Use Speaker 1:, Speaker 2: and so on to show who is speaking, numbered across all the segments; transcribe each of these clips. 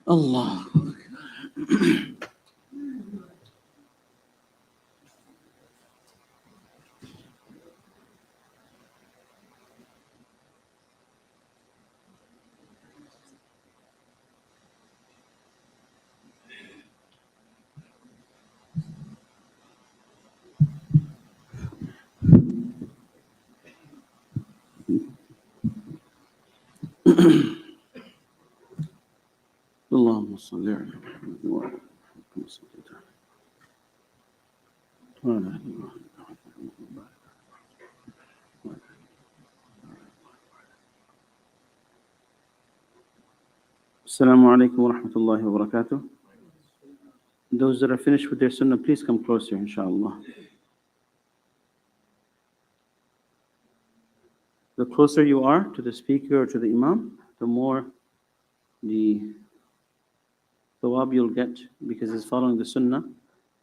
Speaker 1: Allah. اللهم صل على محمد وعلى آله وصحبه وعلى آله. Assalamu alaikum wa rahmatullahi wa barakatuh. Those that are finished with their sunnah, please come closer, inshallah. The closer you are to the speaker or to the imam, the more the thawab you'll get, because it's following the sunnah.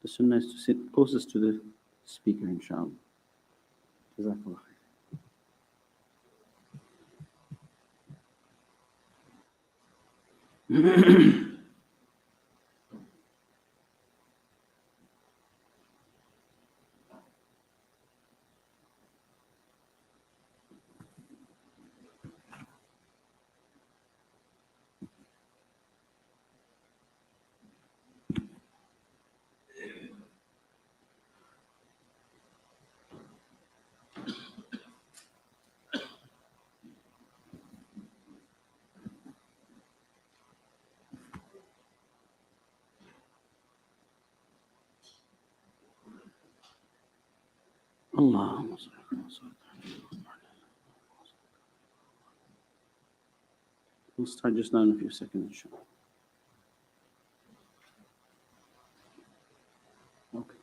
Speaker 1: The sunnah is to sit closest to the speaker, inshallah. Jazakallah khair. Allahumma salli wa sallim. We'll start just now in a few seconds, inshallah. Okay.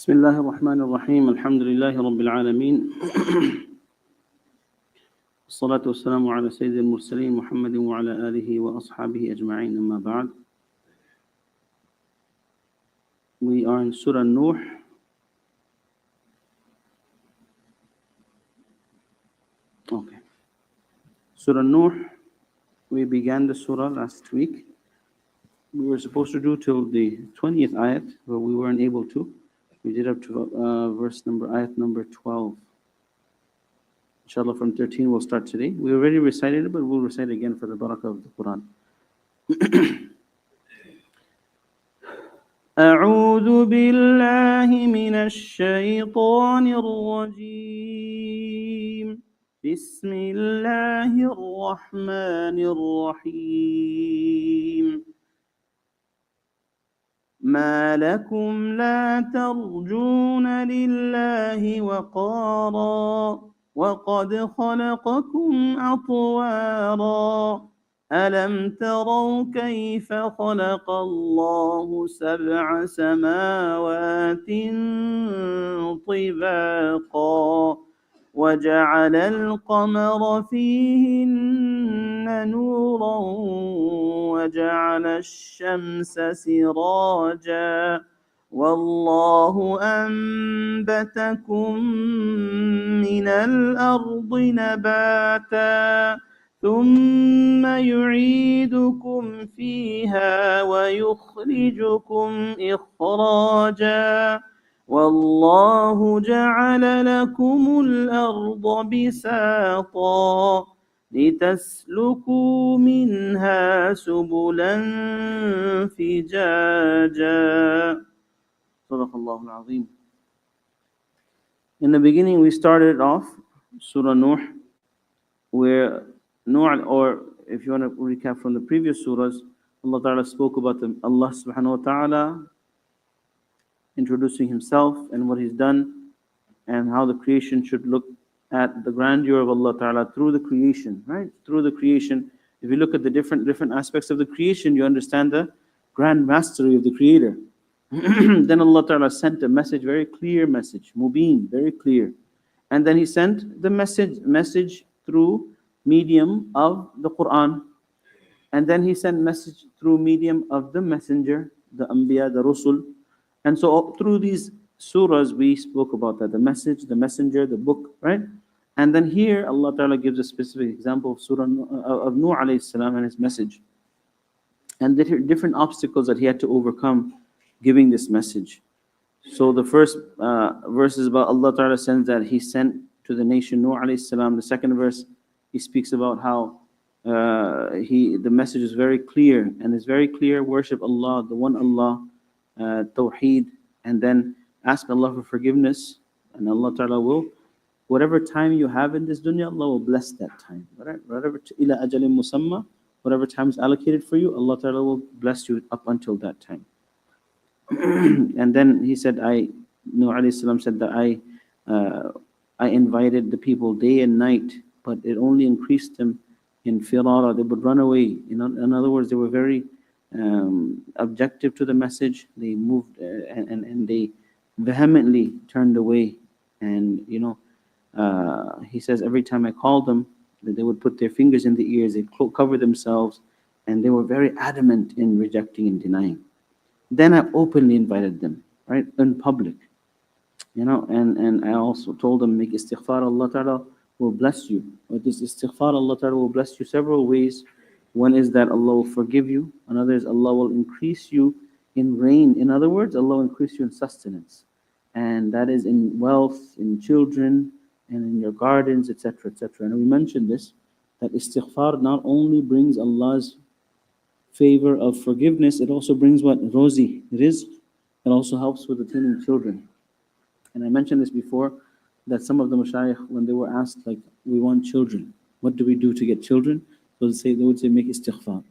Speaker 1: بسم الله الرحمن الرحيم الحمد لله رب العالمين الصلاة والسلام على سيد المرسلين محمد وعلى آله وأصحابه أجمعين أما بعد. We are in Surah Nuh. Okay. Surah Nuh, we began the surah last week. We were supposed to do till the 20th ayat, but we weren't able to. We did up to ayat number 12. Inshallah, from 13 we'll start today. We already recited it, but we'll recite it again for the barakah of the Quran. أعوذ بالله من الشيطان الرجيم. بسم الله الرحمن الرحيم. ما لكم لا ترجون لله وقارا وقد خلقكم أطوارا ألم تروا كيف خلق الله سبع سماوات طباقا وجعل القمر فيهن نورا وجعل الشمس سراجا والله أنبتكم من الأرض نباتا ثم يعيدكم فيها ويخرجكم إخراجا والله جعل لكم الأرض بساطا لتسلكوا منها سبلا فجاجا. صدق الله العظيم. In the beginning we started off Surah Nuh, where Nuh, or if you want to recap from the previous surahs, Allah Ta'ala spoke about Allah Subhanahu wa Ta'ala introducing Himself and what He's done, and how the creation should look at the grandeur of Allah Ta'ala through the creation, right? Through the creation. If you look at the different aspects of the creation, you understand the grand mastery of the Creator. Then Allah Ta'ala sent a message, very clear message, mubin, very clear. And then He sent the message through medium of the Quran. And then He sent message through medium of the messenger, the Anbiya, the Rusul. And so through these surahs we spoke about that, the message, the messenger, the book, right? And then here Allah Ta'ala gives a specific example of Surah of Nuh alayhi salam and his message, and the different obstacles that he had to overcome giving this message. So the first verse is about Allah Ta'ala sends that He sent to the nation Nuh alayhi salam. The second verse, He speaks about how the message is very clear, and it's very clear: worship Allah, the one Allah, Tawheed, and then ask Allah for forgiveness, and Allah Ta'ala will, whatever time you have in this dunya, Allah will bless that time. Whatever ila ajalin musamma, whatever time is allocated for you, Allah Ta'ala will bless you up until that time. And then he said, Nuh alayhi salam said that I invited the people day and night, but it only increased them in firara. They would run away. In other words, they were very objective to the message. They moved and they vehemently turned away. And he says every time I called them, that they would put their fingers in the ears, they cover themselves, and they were very adamant in rejecting and denying. Then I openly invited them, right, in public, and I also told them, make istighfar, Allah Ta'ala will bless you. With this istighfar, Allah Ta'ala will bless you several ways. One is that Allah will forgive you. Another is Allah will increase you in rain. In other words, Allah will increase you in sustenance. And that is in wealth, in children, and in your gardens, etc., etc. And we mentioned this, that istighfar not only brings Allah's favor of forgiveness, it also brings what? Rozi, rizq. It also helps with attaining children. And I mentioned this before, that some of the mashayikh, when they were asked, like, we want children, what do we do to get children? They would say, make istighfar.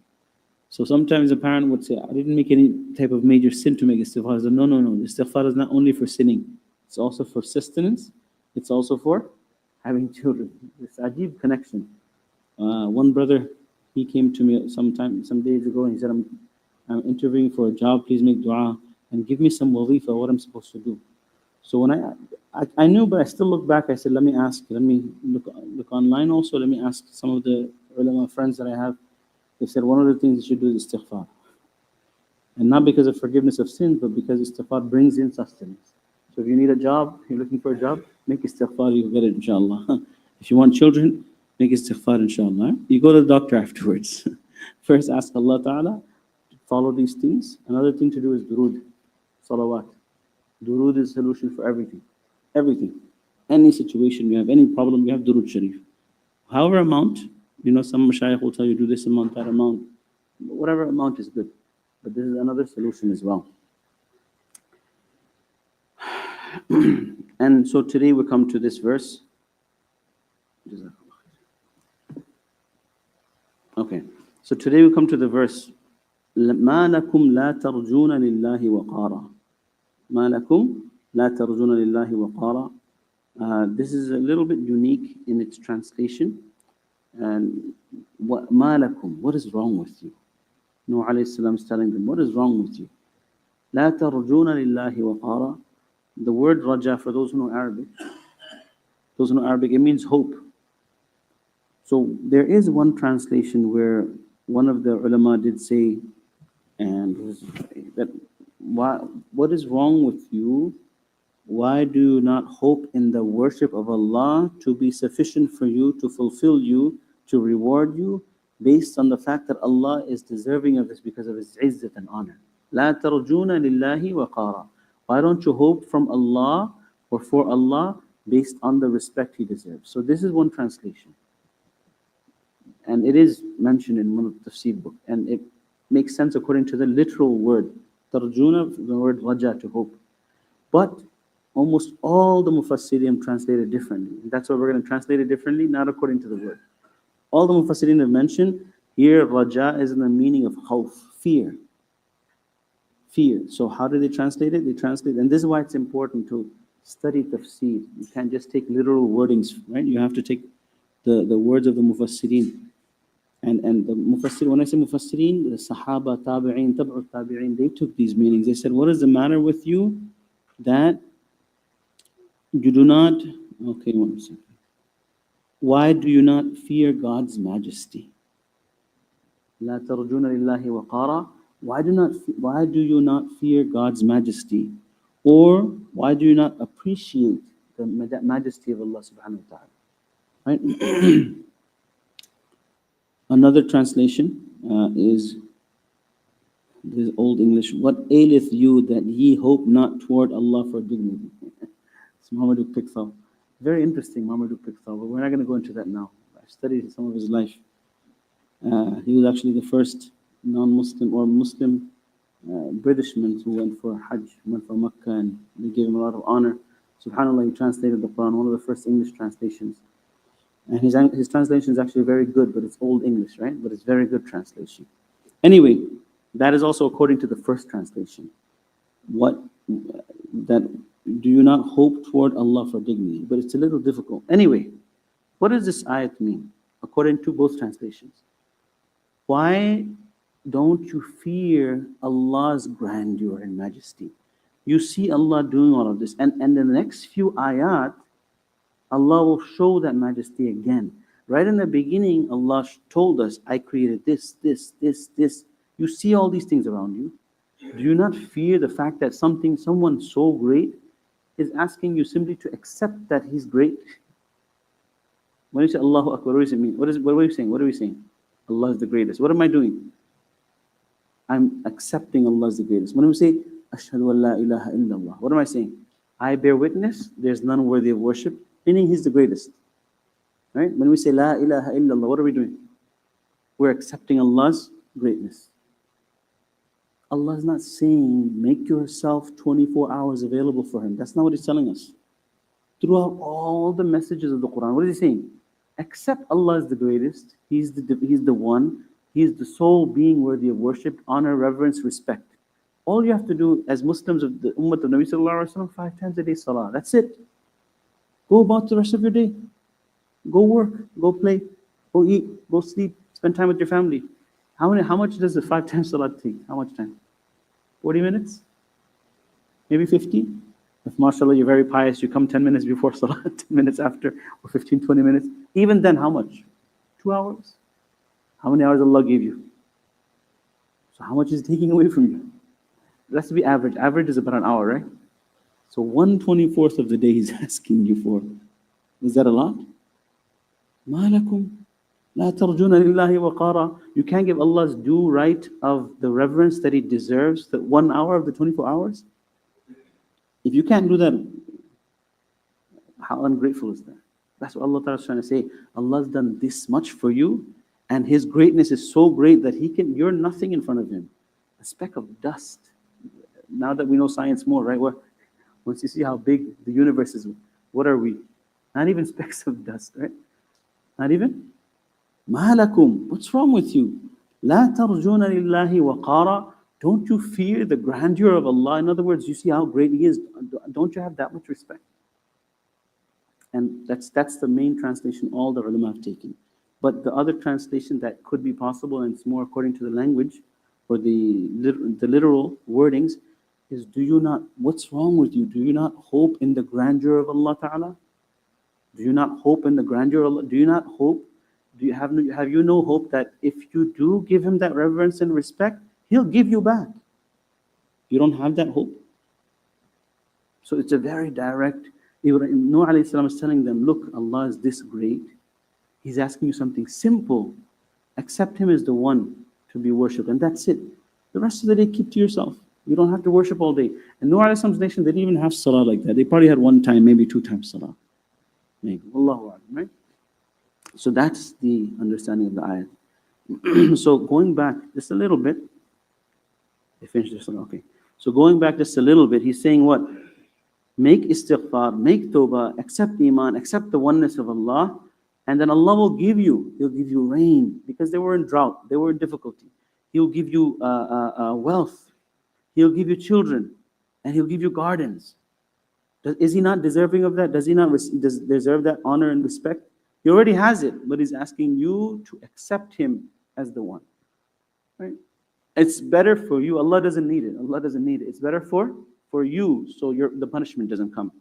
Speaker 1: So sometimes a parent would say, I didn't make any type of major sin to make istighfar. I said, no. Istighfar is not only for sinning, it's also for sustenance, it's also for having children. It's a ajib connection. One brother, he came to me some days ago, and he said, I'm interviewing for a job, please make dua and give me some wazifa, what I'm supposed to do. So when I knew, but I still look back, I said, let me ask, let me look online also, let me ask some of the ulama friends that I have. They said one of the things you should do is istighfar. And not because of forgiveness of sins, but because istighfar brings in sustenance. So if you need a job, you're looking for a job, make istighfar, you'll get it, inshallah. If you want children, make istighfar, inshallah. You go to the doctor afterwards. First ask Allah Ta'ala to follow these things. Another thing to do is durood, salawat. Durood is a solution for everything. Everything. Any situation you have, any problem, you have durood sharif. However amount, some mashayikh will tell you do this amount, that amount. Whatever amount is good. But this is another solution as well. And so today we come to this verse. Okay. So today we come to the verse. مَا لَكُمْ لَا تَرْجُونَ لِلَّهِ وَقَارًا مَا لَكُمْ لَا تَرْجُونَ لِلَّهِ وَقَارًا. This is a little bit unique in its translation. And مَا لَكُمْ, what is wrong with you? Nuh alayhi salam is telling them, what is wrong with you? لَا تَرْجُونَ لِلَّهِ وَقَارًا. The word raja, for those who know Arabic, Those who know Arabic, it means hope. So there is one translation where one of the ulama did say, and that what is wrong with you? Why do you not hope in the worship of Allah to be sufficient for you, to fulfill you, to reward you, based on the fact that Allah is deserving of this because of His izzat and honor? لا ترجون لله وقارا. Why don't you hope from Allah or for Allah based on the respect He deserves? So this is one translation. And it is mentioned in one of the Tafseer book. And it makes sense according to the literal word. Tarjuna, the word raja, to hope. But almost all the Mufassirin translated differently. And that's why we're going to translate it differently, not according to the word. All the Mufassirin have mentioned here, raja is in the meaning of khawf, fear. Fear. So how do they translate it? They translate, and this is why it's important to study tafsir. You can't just take literal wordings, right? You have to take the words of the Mufassirin. And the Mufassir, when I say Mufassirin, the Sahaba, Tabi'in, Tab'ut Tabi'in, they took these meanings. They said, what is the matter with you that you do not, okay, one second. Why do you not fear God's majesty? La tarjuna lillahi waqara. Why do you not fear God's majesty? Or why do you not appreciate the majesty of Allah subhanahu wa ta'ala? Right? Another translation is this Old English. What aileth you that ye hope not toward Allah for dignity? It's Muhammad Pickthall. Very interesting, Muhammad Pickthall, but we're not going to go into that now. I've studied some of his life. He was actually the first non-Muslim or Muslim Britishman who went for Hajj, went for Makkah, and they gave him a lot of honor. SubhanAllah, he translated the Quran, one of the first English translations. And his translation is actually very good, but it's Old English, right? But it's very good translation. Anyway, that is also according to the first translation. That do you not hope toward Allah for dignity? But it's a little difficult. Anyway, what does this ayat mean? According to both translations. Why don't you fear Allah's grandeur and majesty? You see Allah doing all of this. And in the next few ayat, Allah will show that majesty again. Right in the beginning, Allah told us, I created this. You see all these things around you. Do you not fear the fact that someone so great is asking you simply to accept that He's great? When you say Allahu Akbar, what does it mean? What are you saying? What are we saying? Allah is the greatest. What am I doing? I'm accepting Allah is the greatest. When we say, Ashhadu an la ilaha illallah, what am I saying? I bear witness, there's none worthy of worship, meaning He's the greatest. Right? When we say La ilaha illallah, what are we doing? We're accepting Allah's greatness. Allah is not saying, make yourself 24 hours available for Him. That's not what He's telling us. Throughout all the messages of the Quran, what is He saying? Accept Allah is the greatest. He's the one. He is the sole being worthy of worship, honor, reverence, respect. All you have to do as Muslims of the Ummah of Nabi Sallallahu Alaihi Wasallam, 5 times a day salah. That's it. Go about the rest of your day. Go work, go play, go eat, go sleep, spend time with your family. How much does the 5 times salah take? How much time? 40 minutes? Maybe 50? If mashallah you're very pious, you come 10 minutes before salah, 10 minutes after, or 15, 20 minutes. Even then, how much? 2 hours? How many hours Allah gave you? So how much is He taking away from you? It has to be average. Average is about an hour, right? So 1/24 of the day He's asking you for. Is that a lot? مَا لَكُمْ لَا تَرْجُونَ لِلَّهِ وَقَارًا. You can't give Allah's due right of the reverence that He deserves, that 1 hour of the 24 hours? If you can't do that, how ungrateful is that? That's what Allah Ta'ala is trying to say. Allah's done this much for you, and His greatness is so great that you're nothing in front of Him. A speck of dust. Now that we know science more, right? Once you see how big the universe is, what are we? Not even specks of dust, right? Not even? مَا لَكُمْ. What's wrong with you? لَا تَرْجُونَ لِلَّهِ وَقَارًا. Don't you fear the grandeur of Allah? In other words, you see how great He is. Don't you have that much respect? And that's the main translation all the ulama have taken. But the other translation that could be possible, and it's more according to the language or the literal wordings, is what's wrong with you? Do you not hope in the grandeur of Allah Ta'ala? Do you not hope in the grandeur of Allah? Do you not hope? Do you have no hope that if you do give Him that reverence and respect, He'll give you back? You don't have that hope? So it's a very direct. Nuh alayhi salam is telling them, look, Allah is this great. He's asking you something simple. Accept Him as the one to be worshipped, and that's it. The rest of the day, keep to yourself. You don't have to worship all day. And Nuh alayhi salam's nation, they didn't even have salah like that. They probably had one time, maybe 2 times salah. Maybe. Allahu A'lam, right? So that's the understanding of the ayat. So going back just a little bit, they finished this one, okay. So going back just a little bit, he's saying what? Make istighfar, make tawbah, accept iman, accept the oneness of Allah, and then Allah will give you, He'll give you rain, because they were in drought, they were in difficulty. He'll give you wealth, He'll give you children, and He'll give you gardens. Is He not deserving of that? Does He not deserve that honor and respect? He already has it, but He's asking you to accept Him as the one. Right? It's better for you. Allah doesn't need it. Allah doesn't need it. It's better for you, so the punishment doesn't come.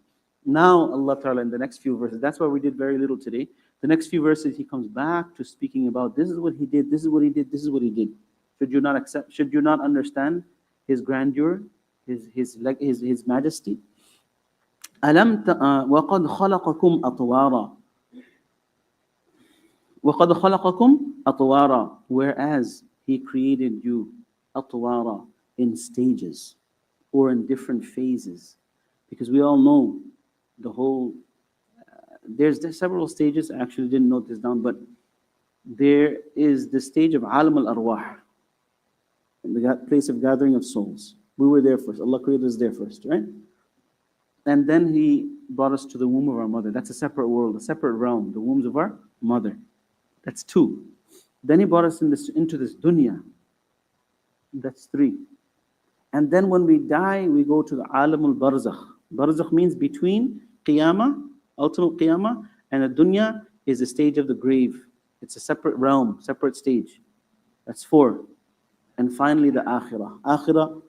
Speaker 1: Now Allah Ta'ala in the next few verses, that's why we did very little today. The next few verses He comes back to speaking about this is what He did, this is what He did, this is what He did. Should you not accept? Should you not understand His grandeur, His majesty? أَلَمْ وَقَدْ خَلَقَكُمْ أَطْوَارًا وَقَدْ خَلَقَكُمْ أَطْوَارًا, whereas He created you أطوارا, in stages or in different phases. Because we all know the whole, there's several stages. I actually didn't note this down, but there is the stage of alam al-arwah, the place of gathering of souls. We were there first. Allah created us there first, right? And then He brought us to the womb of our mother. That's a separate world, a separate realm, the wombs of our mother. That's 2. Then He brought us into this dunya. That's 3. And then when we die, we go to the alam al-barzakh. Barzakh means between qiyamah, ultimate qiyamah, and the dunya is the stage of the grave. It's a separate realm, separate stage. That's 4. And finally the akhirah. Akhirah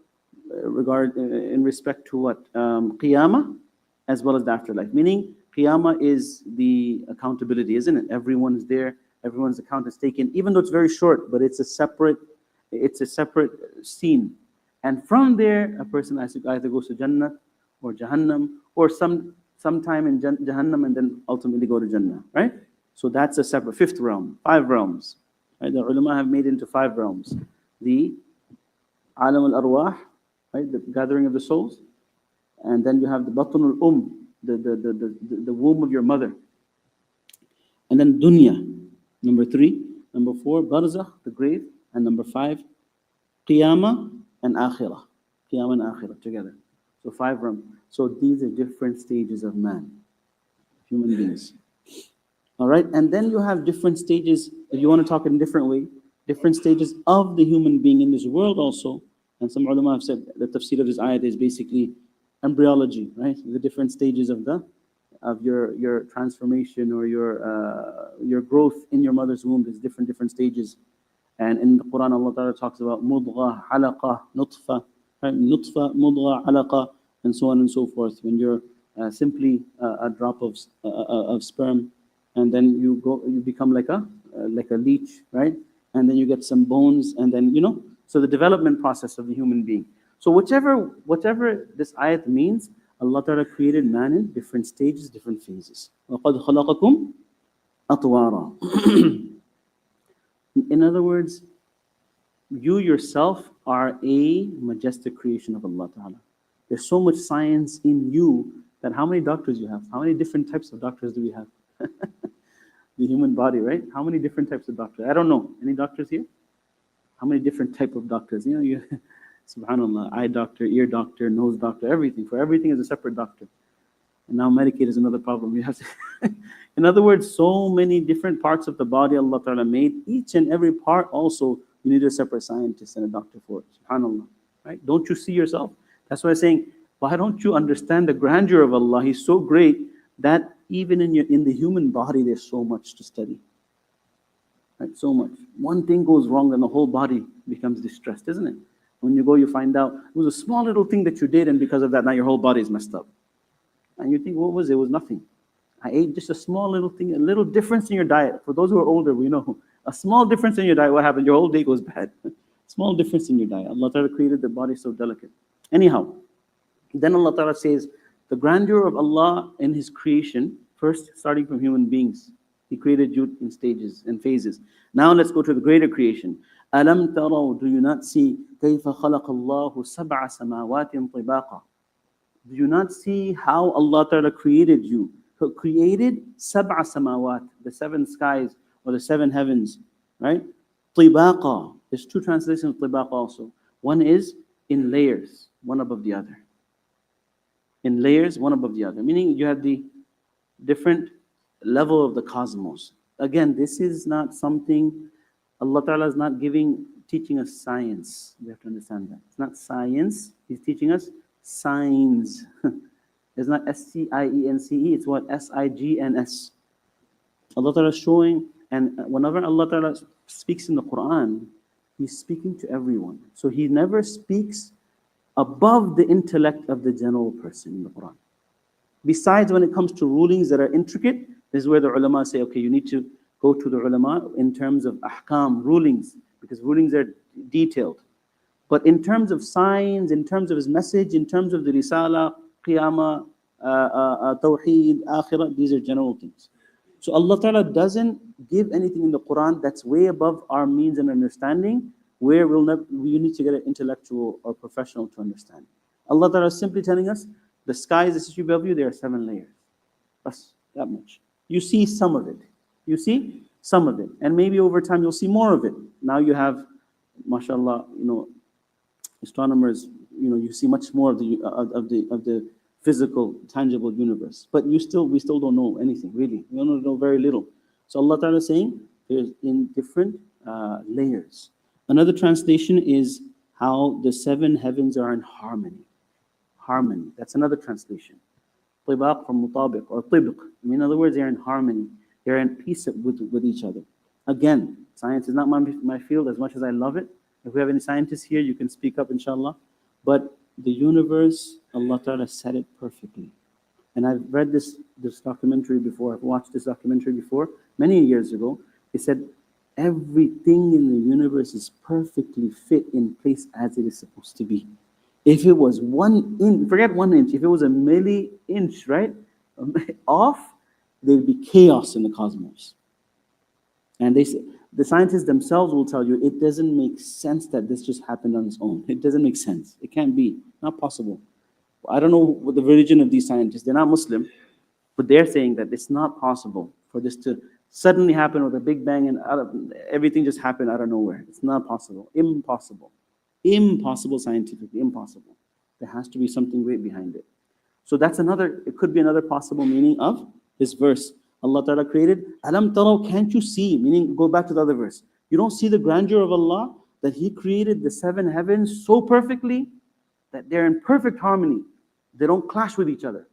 Speaker 1: in respect to what? Qiyamah as well as the afterlife. Meaning qiyamah is the accountability, isn't it? Everyone's there, everyone's account is taken, even though it's very short, but it's a separate scene. And from there, a person either goes to Jannah or Jahannam, or sometime in Jahannam and then ultimately go to Jannah, right? So that's a separate 5th realm, 5 realms. Right? The ulama have made it into 5 realms. The alam al-arwah, right? The gathering of the souls. And then you have the batn al-um, the womb of your mother. And then dunya, number 3. Number 4, barzakh, the grave. And number 5, qiyamah and akhirah. Qiyamah and akhirah together. So 5 realms. So these are different stages of man, human beings. All right, and then you have different stages, if you want to talk in a different way, different stages of the human being in this world also. And some ulama have said the tafsir of this ayat is basically embryology, right? The different stages of your transformation or your growth in your mother's womb. There's different stages. And in the Quran, Allah Ta'ala talks about mudghah, halaqah, nutfa, right? Nutfa, mudghah, halaqah, and so on and so forth. When you're simply a drop of sperm, and then you become like a leech, right? And then you get some bones, and then so the development process of the human being. So whatever this ayat means, Allah Ta'ala created man in different stages, different phases. وَقَدْ خَلَقَكُمْ أَطْوَارًا. In other words, you yourself are a majestic creation of Allah Ta'ala. There's so much science in you that how many doctors you have? How many different types of doctors do we have? The human body, right? How many different types of doctors? I don't know. Any doctors here? How many different type of doctors? Subhanallah, eye doctor, ear doctor, nose doctor, everything. For everything is a separate doctor. And now Medicaid is another problem. You have to in other words, so many different parts of the body Allah Ta'ala made. Each and every part also, you need a separate scientist and a doctor for it. Subhanallah. Right? Don't you see yourself? That's why I'm saying, why don't you understand the grandeur of Allah? He's so great that even in the human body, there's so much to study. Right? So much. One thing goes wrong, then the whole body becomes distressed, isn't it? When you go, you find out it was a small little thing that you did, and because of that, now your whole body is messed up. And you think, what was it? It was nothing. I ate just a small little thing, a little difference in your diet. For those who are older, we know a small difference in your diet, what happened? Your whole day goes bad. Small difference in your diet. Allah Ta'ala created the body so delicate. Anyhow, then Allah Ta'ala says, the grandeur of Allah in His creation, first starting from human beings. He created you in stages and phases. Now let's go to the greater creation. أَلَمْ تَرَوْا, do you not see كَيْفَ خَلَقَ اللَّهُ سَبْعَ سَمَاوَاتٍ طِبَاقًا? Do you not see how Allah Ta'ala created you? Who created sab'a samawat, the seven skies or the seven heavens, right? طِبَاقًا. There's two translations of طِبَاقًا also. One is in layers, one above the other. In layers, one above the other. Meaning you have the different level of the cosmos. Again, this is not something, Allah Ta'ala is not teaching us science. We have to understand that. It's not science, He's teaching us signs. It's not SCIENCE, it's what? SIGNS. Allah Ta'ala is showing, and whenever Allah Ta'ala speaks in the Quran, He's speaking to everyone. So He never speaks above the intellect of the general person in the Quran. Besides, when it comes to rulings that are intricate, this is where the ulama say, okay, you need to go to the ulama in terms of ahkam, rulings, because rulings are detailed. But in terms of signs, in terms of His message, in terms of the risala, qiyamah, tawheed, akhirah, these are general things. So Allah Ta'ala doesn't give anything in the Quran that's way above our means and understanding, where we need to get an intellectual or professional to understand. Allah Ta'ala is simply telling us, the skies that sit above you, there are 7 layers. That's that much. You see some of it. You see some of it. And maybe over time you'll see more of it. Now you have, mashallah, astronomers, you see much more of the physical, tangible universe. But we still don't know anything, really. We don't know very little. So Allah Ta'ala is saying, there's in different layers. Another translation is how the 7 heavens are in harmony. Harmony. That's another translation. Tibaq from mutabiq or tibq. In other words, they're in harmony. They're in peace with each other. Again, science is not my field as much as I love it. If we have any scientists here, you can speak up, inshallah. But the universe, Allah Ta'ala said it perfectly. And I've read this documentary before. I've watched this documentary before, many years ago. It said, everything in the universe is perfectly fit in place as it is supposed to be. If it was 1 inch, forget 1 inch, if it was a milli-inch, right, off, there'd be chaos in the cosmos. And they say, the scientists themselves will tell you, it doesn't make sense that this just happened on its own. It doesn't make sense. It can't be. Not possible. I don't know what the religion of these scientists, they're not Muslim, but they're saying that it's not possible for this to suddenly happen with a big bang and everything just happened out of nowhere. It's not possible. Impossible. Impossible scientifically. Impossible. There has to be something great behind it. So it could be another possible meaning of this verse. Allah Ta'ala created, Alam taraw, can't you see? Meaning, go back to the other verse. You don't see the grandeur of Allah, that He created the 7 heavens so perfectly that they're in perfect harmony. They don't clash with each other.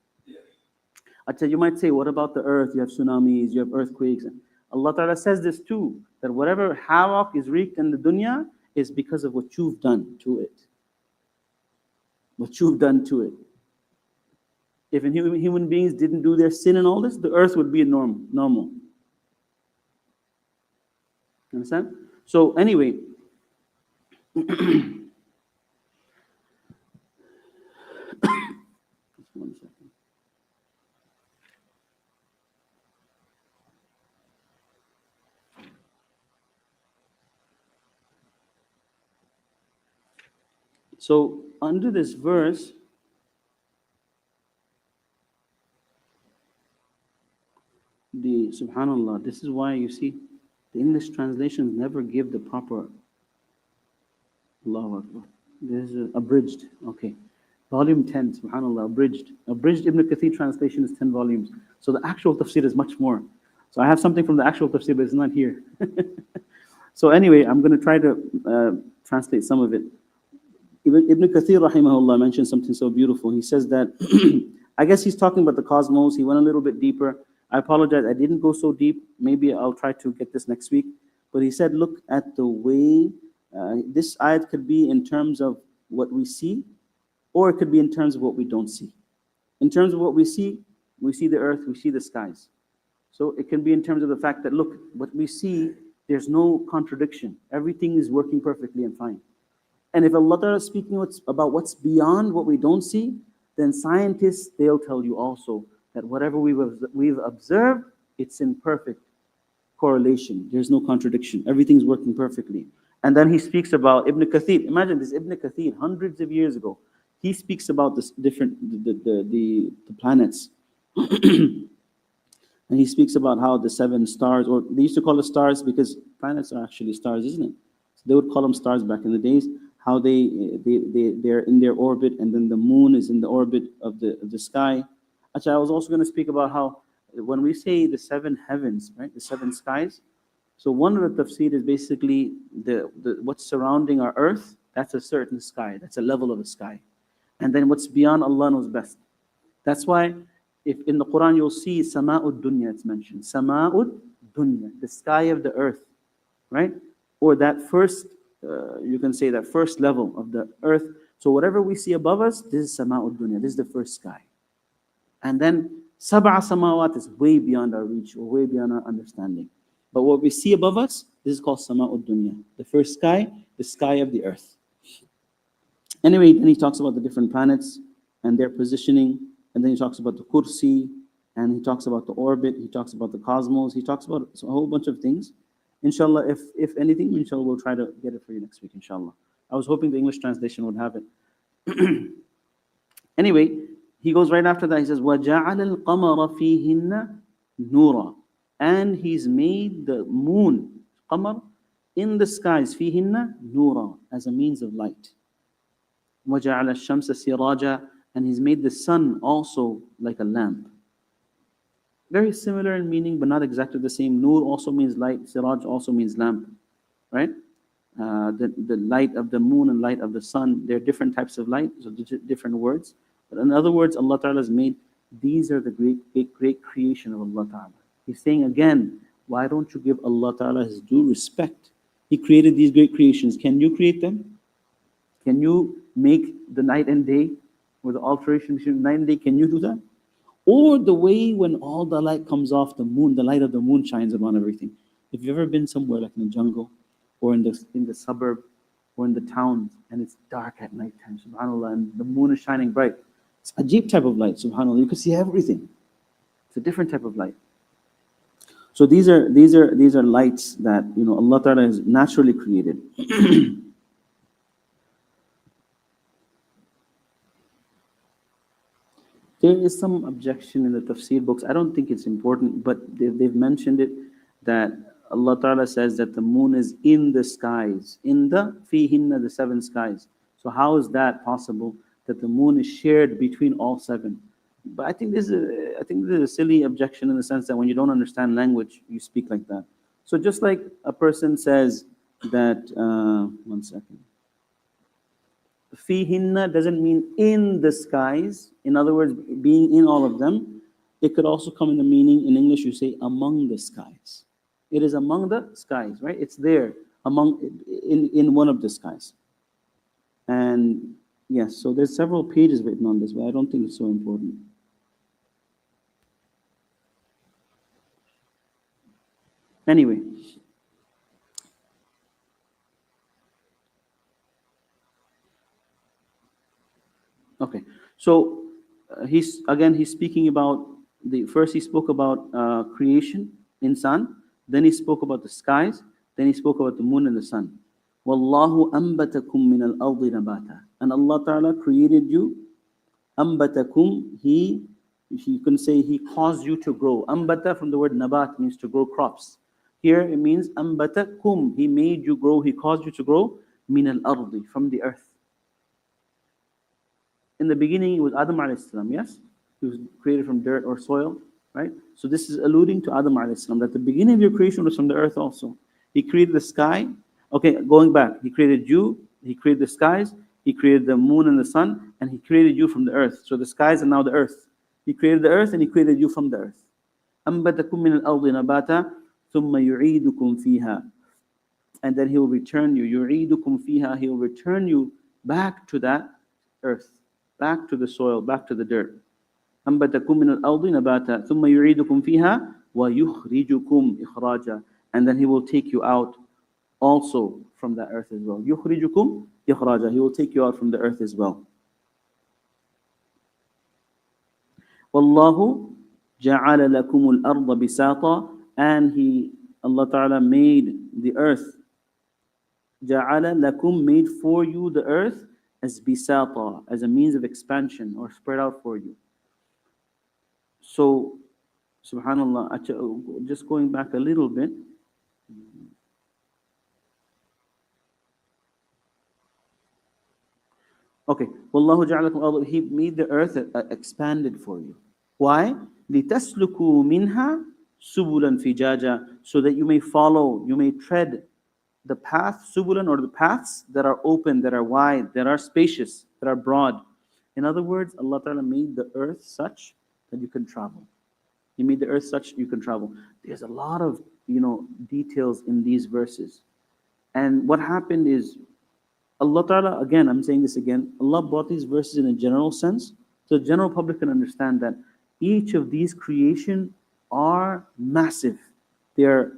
Speaker 1: You might say, what about the earth? You have tsunamis, you have earthquakes. Allah Ta'ala says this too, that whatever havoc is wreaked in the dunya is because of what you've done to it. What you've done to it. If human beings didn't do their sin and all this, the earth would be normal. Understand? So anyway, just 1 second. So under this verse, subhanallah, this is why you see the English translations never give the proper Allahu Akbar. This is abridged. Okay. Volume 10, subhanallah, abridged. Abridged Ibn Kathir translation is 10 volumes. So the actual tafsir is much more. So I have something from the actual tafsir, but it's not here. So anyway, I'm going to try to translate some of it. Ibn Kathir, rahimahullah, mentioned something so beautiful. He says that, I guess he's talking about the cosmos. He went a little bit deeper. I apologize, I didn't go so deep. Maybe I'll try to get this next week. But he said, look at the way, this ayat could be in terms of what we see, or it could be in terms of what we don't see. In terms of what we see, we see the earth, we see the skies. So it can be in terms of the fact that, look, what we see, there's no contradiction. Everything is working perfectly and fine. And if Allah Ta'ala is speaking about what's beyond what we don't see, then scientists, they'll tell you also that whatever we've observed, it's in perfect correlation. There's no contradiction. Everything's working perfectly. And then he speaks about Ibn Kathir. Imagine this Ibn Kathir, hundreds of years ago. He speaks about this different, the planets. And he speaks about how the 7 stars, or they used to call it stars because planets are actually stars, isn't it? So they would call them stars back in the days, how they're in their orbit, and then the moon is in the orbit of the sky. Actually, I was also going to speak about how when we say the 7 heavens, right, the 7 skies, so one of the tafsir is basically what's surrounding our earth, that's a certain sky, that's a level of a sky. And then what's beyond, Allah knows best. That's why if in the Quran you'll see Sama'ud Dunya, it's mentioned. Sama'ud Dunya, the sky of the earth, right? Or that first, you can say that first level of the earth. So whatever we see above us, this is Sama'ud Dunya, this is the first sky. And then Sab'a Samawat is way beyond our reach, or way beyond our understanding. But what we see above us, this is called Sama'ud Dunya, the first sky, the sky of the earth. Anyway, then he talks about the different planets and their positioning, and then he talks about the kursi, and he talks about the orbit, he talks about the cosmos, he talks about a whole bunch of things. Inshallah, if anything, inshallah, we'll try to get it for you next week, inshallah. I was hoping the English translation would have it. Anyway, he goes right after that, he says, وَجَعَلَ الْقَمَرَ فِيهِنَّ نُورًا. And he's made the moon, qamar, in the skies, فِيهِنَّ نُورًا, as a means of light. وَجَعَلَ الشَّمْسَ سِرَاجًا. And he's made the sun also like a lamp. Very similar in meaning, but not exactly the same. Nur also means light, siraj also means lamp, right? The light of the moon and light of the sun, they're different types of light, so different words. But in other words, Allah Ta'ala has made, these are the great creation of Allah Ta'ala. He's saying again, why don't you give Allah Ta'ala His due respect? He created these great creations. Can you create them? Can you make the night and day, or the alteration between night and day? Can you do that? Or the way when all the light comes off the moon, the light of the moon shines upon everything. If you've ever been somewhere like in the jungle, or in the suburb, or in the towns, and it's dark at night time, subhanAllah, and the moon is shining bright. It's a deep type of light, subhanAllah. You can see everything. It's a different type of light. So these are lights that Allah Ta'ala has naturally created. There is some objection in the tafsir books. I don't think it's important, but they've mentioned it, that Allah Ta'ala says that the moon is in the skies, in the fihinna, the 7 skies. So how is that possible, that the moon is shared between all 7? But I think this is a silly objection in the sense that when you don't understand language, you speak like that. So just like a person says that, one second. Fihinna doesn't mean in the skies. In other words, being in all of them. It could also come in the meaning, in English you say among the skies. It is among the skies, right? It's there, in one of the skies. And yes, so there's several pages written on this, but I don't think it's so important. Anyway. Okay, so he's speaking about first he spoke about creation, insan, then he spoke about the skies, then he spoke about the moon and the sun. Wallahu ambatakum min al-ardi nabata. And Allah Ta'ala created you. Ambatakum, you can say He caused you to grow. Ambata from the word nabat means to grow crops. Here it means ambatakum, He made you grow, He caused you to grow min al-ardi, from the earth. In the beginning, it was Adam alayhi salam, yes? He was created from dirt or soil, right? So this is alluding to Adam alayhi salam, that the beginning of your creation was from the earth also. He created the sky. Okay, going back, He created you, He created the skies, He created the moon and the sun, and He created you from the earth. So the skies are now the earth. He created the earth and He created you from the earth. أَنبَتَكُم مِّنَ الْأَرْضِ نَبَاتًا ثُمَّ يُعِيدُكُم فِيهَا. And then He will return you. يُعِيدُكُم فِيهَا. He will return you back to that earth, back to the soil, back to the dirt. أنبتكم من الأرض نباتا ثم يعيدكم فيها ويخرجكم إخراجا. And then He will take you out also from the earth as well. يخرجكم إخراجا. He will take you out from the earth as well. والله جعل لكم الأرض بساطا. And Allah Ta'ala made the earth. جعل لكم, made for you the earth as bisata, as a means of expansion or spread out for you. So, subhanallah, just going back a little bit. Okay, Wallahu ja'alakum, He made the earth expanded for you. Why? لِتَسْلُكُوا مِنْهَا سُبُلًا فِجَاجًا, so that you may follow, you may tread the path, subulan, or the paths that are open, that are wide, that are spacious, that are broad. In other words, Allah Ta'ala made the earth such that you can travel. He made the earth such you can travel. There's a lot of details in these verses. And what happened is, Allah Ta'ala, again, I'm saying this again, Allah brought these verses in a general sense, so the general public can understand that each of these creation are massive. They are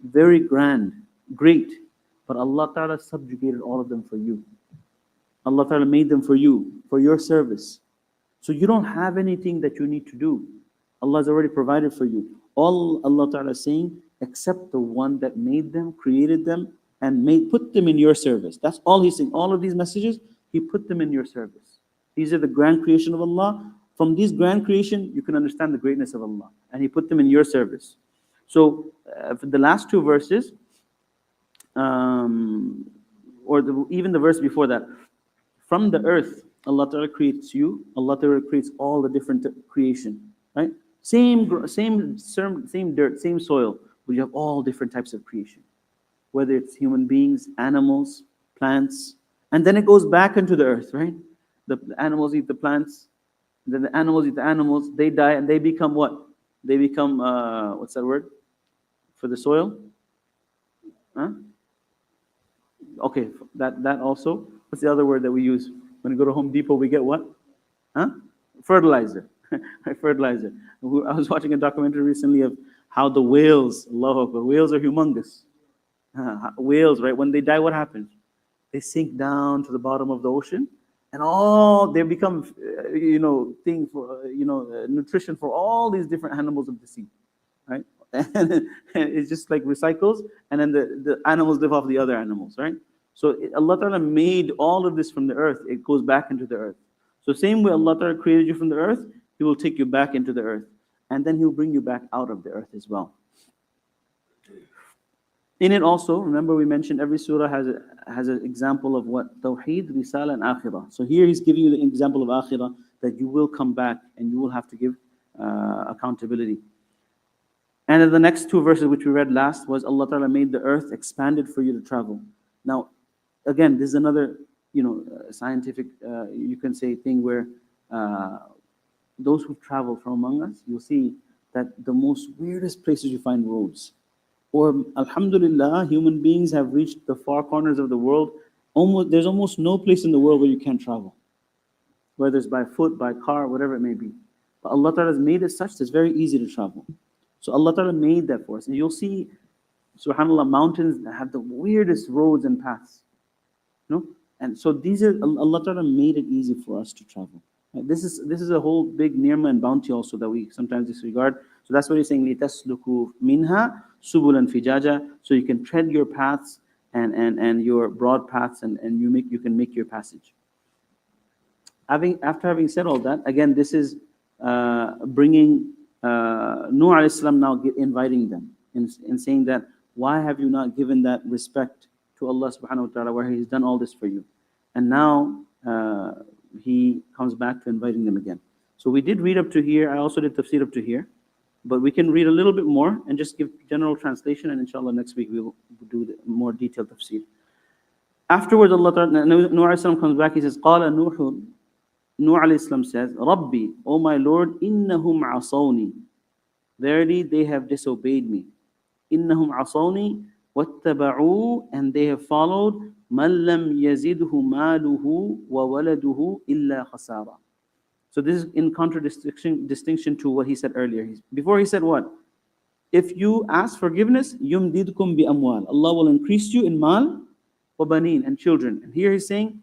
Speaker 1: very grand, great, but Allah Ta'ala subjugated all of them for you. Allah Ta'ala made them for you, for your service. So you don't have anything that you need to do. Allah has already provided for you. All Allah Ta'ala is saying, except the one that made them, created them, and put them in your service. That's all He's saying. All of these messages, He put them in your service. These are the grand creation of Allah. From these grand creation, you can understand the greatness of Allah. And He put them in your service. So, for the last two verses, even the verse before that, from the earth, Allah Ta'ala creates you. Allah Ta'ala creates all the different creation, right? Same dirt, same soil, but you have all different types of creation. Whether it's human beings, animals, plants, and then it goes back into the earth, right? The animals eat the plants, then the animals eat the animals, they die, and they become what? They become, what's that word? For the soil? Huh? Okay, that also. What's the other word that we use? When we go to Home Depot, we get what? Huh? Fertilizer. Fertilizer. I was watching a documentary recently of how the whales, Allahu Akbar, whales are humongous. Whales, right? When they die, what happens? They sink down to the bottom of the ocean, and they become, thing for, nutrition for all these different animals of the sea, right? And it's just like recycles, and then the animals live off the other animals, right? So Allah Ta'ala made all of this from the earth. It goes back into the earth. So same way Allah Ta'ala created you from the earth, He will take you back into the earth, and then He'll bring you back out of the earth as well. In it also, remember we mentioned every surah has an example of what? Tawheed, Risala, and Akhirah. So here He's giving you the example of Akhirah, that you will come back and you will have to give accountability. And in the next two verses which we read last was Allah Ta'ala made the earth expanded for you to travel. Now, again, this is another scientific, you can say, thing where those who travel from among us, you'll see that the most weirdest places you find roads. Or, alhamdulillah, human beings have reached the far corners of the world. There's almost no place in the world where you can't travel, whether it's by foot, by car, whatever it may be. But Allah Ta'ala has made it such that it's very easy to travel. So Allah Ta'ala made that for us. And you'll see, subhanAllah, mountains that have the weirdest roads and paths. And so Allah Ta'ala made it easy for us to travel. This is a whole big ni'mah and bounty also that we sometimes disregard. So that's what He's saying, لِتَسْلُكُوا مِنْهَا سُبُلًا فِجَاجًا, so you can tread your paths and your broad paths, and you can make your passage. After having said all that, again, this is bringing Nuh alayhi salam, now inviting them in saying that, why have you not given that respect to Allah subhanahu wa ta'ala, where He's done all this for you? And now He comes back to inviting them again. So we did read up to here. I also did tafsir up to here, but we can read a little bit more and just give general translation, and inshallah next week we will do the more detailed tafsir. Afterwards, Allah Ta'ala, Nuh alayhi salam comes back. He says, قال نوح, Nuh alayhi salam says, Rabbi, O my Lord, innahum asawni, verily they have disobeyed me. Innahum asawni wattaba'u, and they have followed man lam yazidhu maluhu wa waladuhu illa khasara. So this is in distinction to what he said earlier. Before he said what? If you ask forgiveness, yumdidkum bi amwal. Allah will increase you in mal wa baneen, and children. And here he's saying,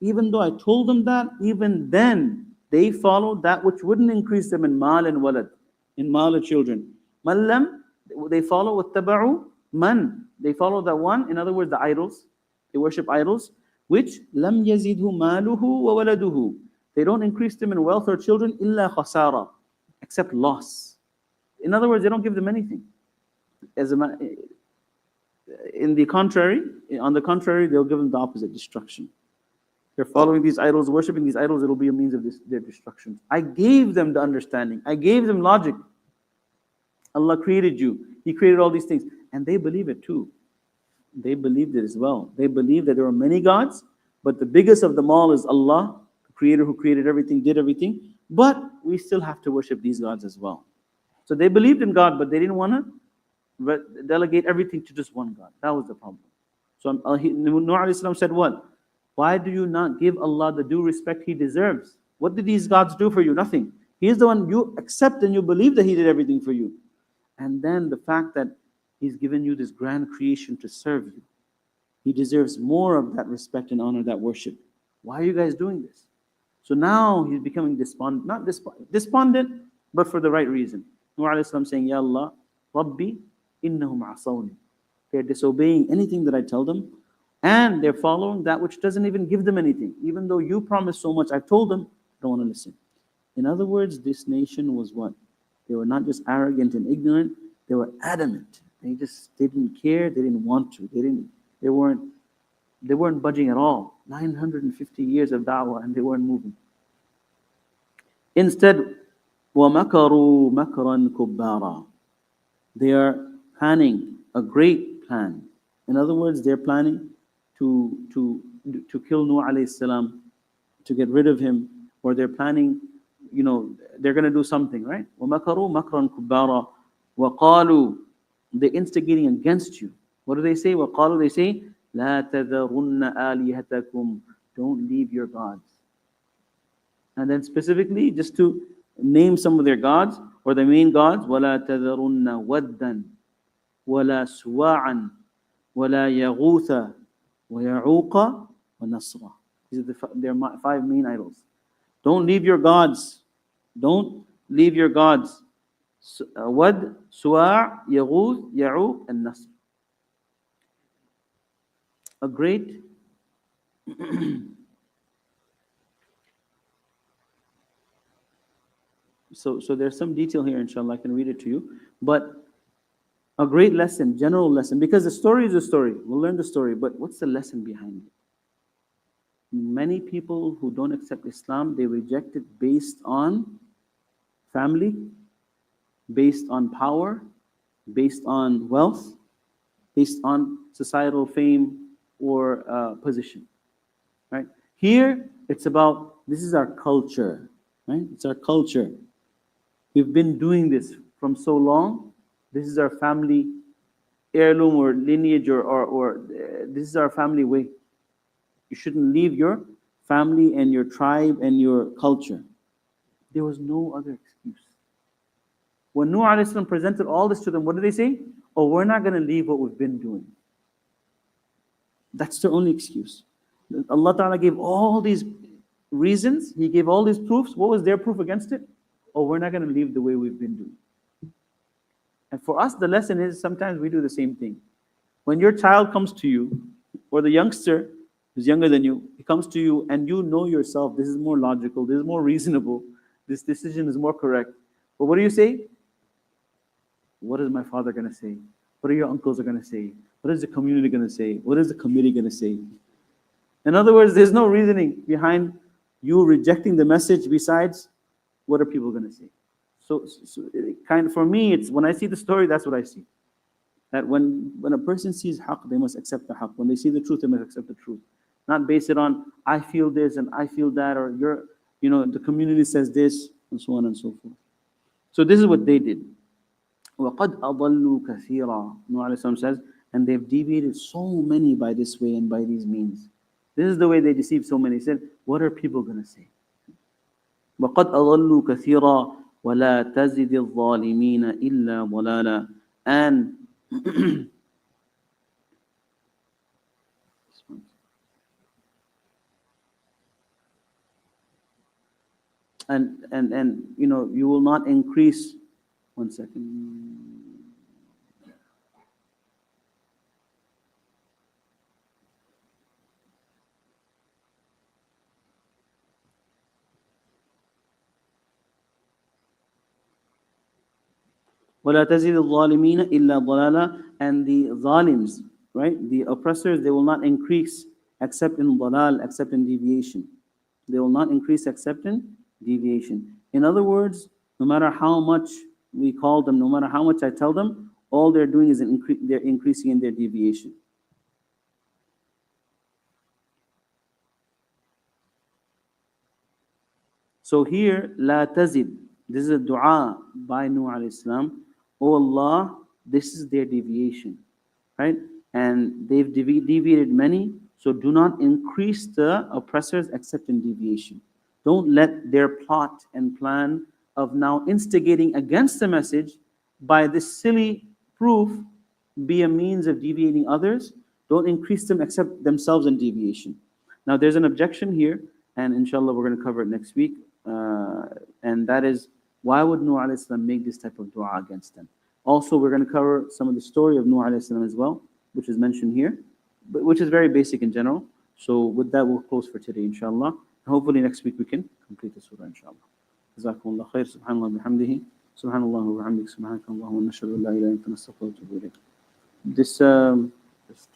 Speaker 1: even though I told them that, even then they followed that which wouldn't increase them in mal and walad, in mal and children. Mallam, they follow wattaba'u man. They follow the one, in other words, the idols. They worship idols, which lam yazidhu maluhu wa waladuhu. They don't increase them in wealth or children, illa khasara, except loss. In other words, they don't give them anything. On the contrary, they'll give them the opposite, destruction. They're following these idols, worshipping these idols, it'll be a means of their destruction. I gave them the understanding. I gave them logic. Allah created you. He created all these things. And they believe it too. They believed it as well. They believe that there are many gods, but the biggest of them all is Allah, the creator who created everything, did everything. But we still have to worship these gods as well. So they believed in God, but they didn't want to delegate everything to just one God. That was the problem. So Nuh said what? Why do you not give Allah the due respect He deserves? What did these gods do for you? Nothing. He is the one you accept and you believe that He did everything for you. And then the fact that He's given you this grand creation to serve you. He deserves more of that respect and honor, that worship. Why are you guys doing this? So now he's becoming despondent, not despondent, but for the right reason. Nuh saying, Ya Allah, Rabbi, innahum asawni. They're disobeying anything that I tell them, and they're following that which doesn't even give them anything. Even though you promised so much, I've told them, I don't want to listen. In other words, this nation was what? They were not just arrogant and ignorant, they were adamant. They didn't care, they didn't want to. They weren't budging at all. 950 years of da'wah and they weren't moving. Instead, وَمَكَرُوا مَكْرًا كُبَّارًا. They are planning a great plan. In other words, they're planning to kill Nuh alayhi salam, to get rid of him, or they're planning, they're going to do something, right? وَمَكَرُوا مَكْرًا كُبَّارًا وَقَالُوا. They're instigating against you. What do they say? وَقَالُوا, they say, لَا تَذَرُنَّ آلِهَتَكُمْ. Don't leave your gods. And then specifically, just to name some of their gods, or the main gods, وَلَا تَذَرُنَّ وَدًّا وَلَا سُوَاعًا وَلَا يَغُوثَ وَيَعُوقَ وَنَصْرًا. These are their 5 main idols. Don't leave your gods. Don't leave your gods. Wad, Suwa', Yaghuth, Ya'uq, and Nasr. A great so there's some detail here, inshallah, I can read it to you. But a great lesson, general lesson, because the story is a story. We'll learn the story, but what's the lesson behind it? Many people who don't accept Islam, they reject it based on family, based on power, based on wealth, based on societal fame or position, right? Here, it's about, this is our culture, right? It's our culture. We've been doing this from so long. This is our family heirloom or lineage, or this is our family way. You shouldn't leave your family and your tribe and your culture. There was no other excuse. When Nuh alayhi salam presented all this to them, what did they say? Oh, we're not going to leave what we've been doing. That's their only excuse. Allah Ta'ala gave all these reasons. He gave all these proofs. What was their proof against it? Oh, we're not going to leave the way we've been doing. And for us, the lesson is sometimes we do the same thing. When your child comes to you, or the youngster who's younger than you, he comes to you and you know yourself, this is more logical, this is more reasonable, this decision is more correct. But what do you say? What is my father going to say? What are your uncles going to say? What is the community going to say? What is the committee going to say? In other words, there's no reasoning behind you rejecting the message besides what are people going to say. So for me, it's when I see the story, that's what I see. That when a person sees haqq, they must accept the haqq. When they see the truth, they must accept the truth. Not base it on, I feel this and I feel that, or the community says this, and so on and so forth. So this is what they did. وَقَدْ أَضَلُّوا كَثِيرًا. Nuh alayhi salam says, and they've deviated so many by this way and by these means. This is the way they deceived so many. He said, what are people going to say? وَقَدْ أَضَلُّوا كَثِيرًا وَلَا تَزِدِ الظَّالِمِينَ إِلَّا ضَلَالًا. And you know, you will not increase. One second. وَلَا تَزِدِ الظَّالِمِينَ إِلَّا ضَلَالًا. And the zalims, right, the oppressors, they will not increase except in dalal, except in deviation. They will not increase except in deviation. In other words, no matter how much we call them, no matter how much I tell them, all they're doing is they're increasing in their deviation. So here, la tazid. This is a dua by Nuh alayhi salam. Oh Allah, this is their deviation, right? And they've deviated many, so do not increase the oppressors except in deviation. Don't let their plot and plan of now instigating against the message by this silly proof be a means of deviating others. Don't increase them except themselves in deviation. Now there's an objection here, and inshallah we're going to cover it next week. And that is, why would Nuh alayhi salam make this type of dua against them? Also, we're going to cover some of the story of Nuh alayhi salam as well, which is mentioned here, but which is very basic in general. So with that, we'll close for today, inshallah. Hopefully next week we can complete the surah, inshallah. Jazakumullah khair. Subhanallah bihamdihi. Subhanallah wa bihamdik. Subhanakallah wa nashhadu an la ilaha illa anta nastaghfiruka wa natubu ilayk. This just